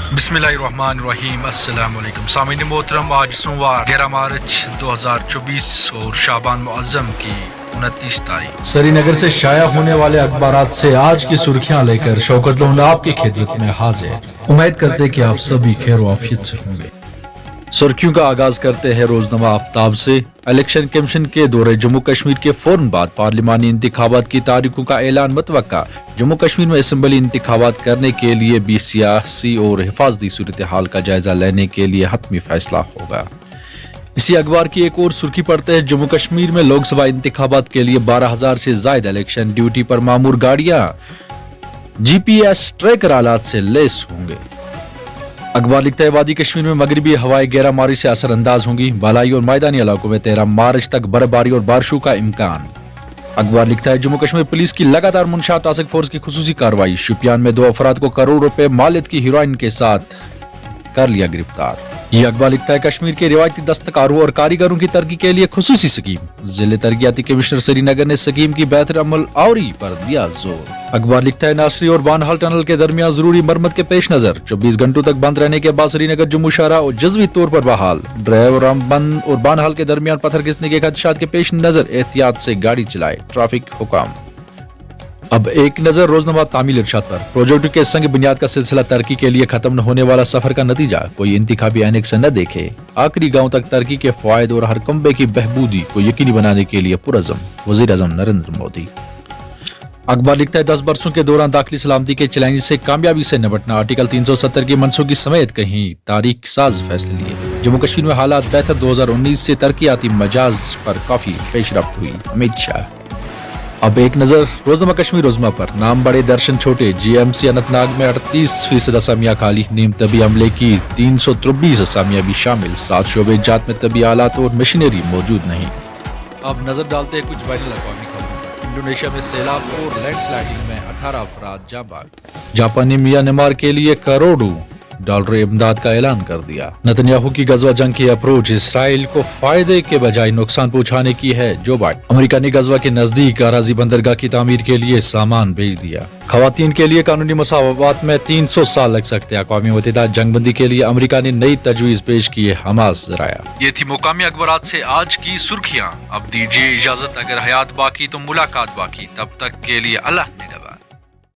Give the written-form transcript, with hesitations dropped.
बिस्मिल्लाहिर्रहमानिर्रहीम। अस्सलाम वालेकुम सामीन मोहतरम। आज सोमवार 11 मार्च 2024 और शाबान मुअज्जम की 29 तारीख। श्रीनगर से शाया होने वाले अखबारात से आज की सुर्खियां लेकर शौकत लोहना आपकी खिदमत में हाजिर। उम्मीद करते हैं कि आप सभी खैर वाफियत से होंगे। सुर्खियों का आगाज करते हैं रोजनामा आफ्ताब से। इलेक्शन कमीशन के दौरे जम्मू कश्मीर के फौरन बाद पार्लिमानी इंतखाबात की तारीखों का ऐलान मुतवक्का। जम्मू कश्मीर में असम्बली इंतखाबात करने के लिए भी सियासी और हिफाजती सूरत हाल का जायजा लेने के लिए हतमी फैसला होगा। इसी अखबार की एक और सुर्खी पढ़ते हैं, जम्मू कश्मीर में लोकसभा इंतखाबात के लिए 12,000 से ज्यादा इलेक्शन ड्यूटी पर मामूर गाड़ियां GPS ट्रैकर आलात से लेस होंगे। अखबार लिखता है, वादी कश्मीर में मगरबी हवाएं 11 मार्च से असर अंदाज होंगी। बालाई और मैदानी इलाकों में 13 मार्च तक बर्फबारी और बारिशों का इम्कान। अखबार लिखता है, जम्मू कश्मीर पुलिस की लगातार मुनशा टास्क फोर्स की खुसूसी कार्रवाई। शुपियान में 2 अफराद को करोड़ रुपए मालियत की हीरोइन के साथ कर लिया गिरफ्तार। ये अखबार लिखता है, कश्मीर के रिवायती दस्तकारों और कारीगरों की तरक्की के लिए खुसूसी स्कीम। जिले तरक्याती कमिश्नर श्रीनगर ने स्कीम की बेहतर अमल आवरी पर दिया जोर। अखबार लिखता है, नासरी और बानहाल टनल के दरमियान जरूरी मरम्मत के पेश नजर 24 घंटों तक बंद रहने के बाद श्रीनगर जम्मू शाहरा और जज्वी तौर पर बहाल। ड्राइवर रामबन और बानहाल के दरमियान पत्थर घिसने के खदशात के पेश नजर एहतियात से गाड़ी चलाए, ट्रैफिक हुकाम। अब एक नजर रोजनामा तामील इरशाद पर। प्रोजेक्ट के संग बुनियाद का सिलसिला तरक्की के लिए खत्म न होने वाला सफर का नतीजा कोई इंतखाबी ऐनक से न देखे। आखिरी गांव तक तरक्की के फायदे और हर कम्बे की बहबूदी को यकीनी बनाने के लिए पुरअज़म वज़ीर आज़म नरेंद्र मोदी। अखबार लिखता है, 10 बरसों के दौरान दाखिली सलामती के चैलेंज से कामयाबी से निपटना। आर्टिकल 370 की मनसूखी समेत कहीं तारीख साज फैसले लिए। जम्मू कश्मीर में हालात बेहतर। 2019 से तरक्याती मजाज पर काफी पेशरफ्त हुई, अमित शाह। अब एक नजर रोजनामा कश्मीर रोजमा पर। नाम बड़े दर्शन छोटे। GMC अनंतनाग में 38% असामियां खाली। नीम तबी अमले की 323 असामियां भी शामिल। 7 शोबे जात में तबी आलात और मशीनरी मौजूद नहीं। अब नजर डालते हैं कुछ बैनुल अक़वामी खबरों पर। इंडोनेशिया में सैलाब और लैंडस्लाइडिंग में 18 अफराद जाँ बाग। जापान ने म्यांमार के लिए करोड़ों डॉलर इमदाद का ऐलान कर दिया। नेतन्याहू की गजवा जंग की अप्रोच इसराइल को फायदे के बजाय नुकसान पहुंचाने की है। Joe Biden. अमेरिका ने गजवा के नजदीक अराजी बंदरगाह की तामीर के लिए सामान भेज दिया। खवातीन के लिए कानूनी मसावत में 300 साल लग सकते हैं। अक़वाम मुत्तहिदा जंगबंदी के लिए अमेरिका ने नई तजवीज पेश की है, हमास जराया। ये थी मुकामी अखबारात से आज की सुर्खियां। अब दीजिए इजाजत, अगर हयात बाकी तो मुलाकात बाकी। तब तक के लिए अल्लाह निगहबान।